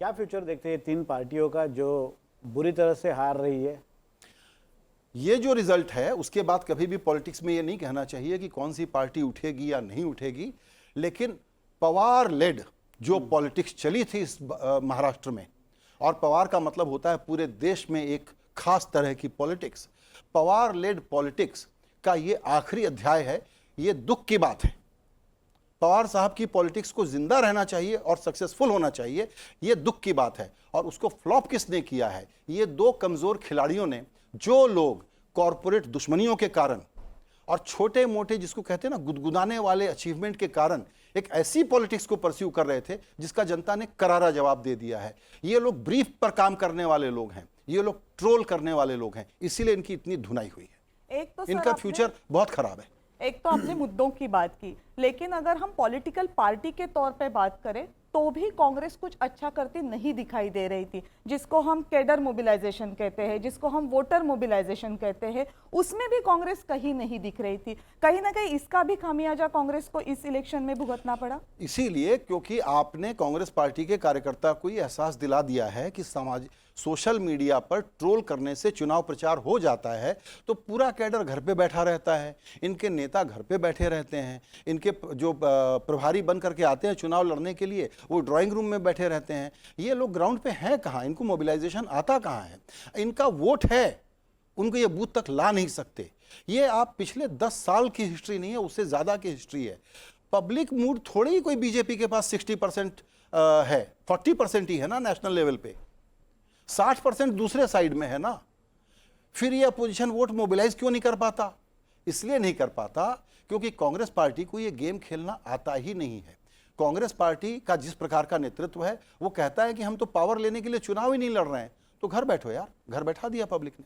क्या फ्यूचर देखते हैं तीन पार्टियों का जो बुरी तरह से हार रही है? ये जो रिजल्ट है उसके बाद कभी भी पॉलिटिक्स में ये नहीं कहना चाहिए कि कौन सी पार्टी उठेगी या नहीं उठेगी, लेकिन पवार लेड जो पॉलिटिक्स चली थी इस महाराष्ट्र में, और पवार का मतलब होता है पूरे देश में एक खास तरह की पॉलिटिक्स, पवार लेड पॉलिटिक्स का ये आखिरी अध्याय है। ये दुख की बात है। पवार साहब की पॉलिटिक्स को जिंदा रहना चाहिए और सक्सेसफुल होना चाहिए, ये दुख की बात है। और उसको फ्लॉप किसने किया है? ये दो कमजोर खिलाड़ियों ने, जो लोग कॉरपोरेट दुश्मनियों के कारण और छोटे मोटे जिसको कहते हैं ना गुदगुदाने वाले अचीवमेंट के कारण एक ऐसी पॉलिटिक्स को परस्यू कर रहे थे जिसका जनता ने करारा जवाब दे दिया है। ये लोग ब्रीफ पर काम करने वाले लोग हैं, ये लोग ट्रोल करने वाले लोग हैं, इसीलिए इनकी इतनी धुनाई हुई है। एक तो इनका फ्यूचर बहुत खराब है। एक तो आपने मुद्दों की बात की, लेकिन अगर हम पॉलिटिकल पार्टी के तौर पे बात करें तो भी कांग्रेस कुछ अच्छा करती नहीं दिखाई दे रही थी। जिसको हम कैडर मोबिलाइजेशन कहते हैं, जिसको हम वोटर मोबिलाइजेशन कहते हैं, उसमें भी कांग्रेस कहीं नहीं दिख रही थी। कहीं ना कहीं इसका भी खामियाजा कांग्रेस को इस इलेक्शन में भुगतना पड़ा। इसीलिए क्योंकि आपने कांग्रेस पार्टी के कार्यकर्ता को ये एहसास दिला दिया है कि सोशल मीडिया पर ट्रोल करने से चुनाव प्रचार हो जाता है, तो पूरा कैडर घर पे बैठा रहता है, इनके नेता घर पे बैठे रहते हैं, इनके जो प्रभारी बन करके आते हैं चुनाव लड़ने के लिए वो ड्राइंग रूम में बैठे रहते हैं। ये लोग ग्राउंड पे हैं कहाँ? इनको मोबिलाइजेशन आता कहाँ है? इनका वोट है, उनको ये बूथ तक ला नहीं सकते। ये आप पिछले 10 साल की हिस्ट्री नहीं है, उससे ज़्यादा की हिस्ट्री है। पब्लिक मूड थोड़ी ही कोई बीजेपी के पास 60% है, 40% ही है ना नेशनल लेवल पे, 60% दूसरे साइड में है ना। फिर ये अपोजिशन वोट मोबिलाइज क्यों नहीं कर पाता? इसलिए नहीं कर पाता क्योंकि कांग्रेस पार्टी को ये गेम खेलना आता ही नहीं है। कांग्रेस पार्टी का जिस प्रकार का नेतृत्व है वो कहता है कि हम तो पावर लेने के लिए चुनाव ही नहीं लड़ रहे हैं, तो घर बैठो यार, घर बैठा दिया पब्लिक ने।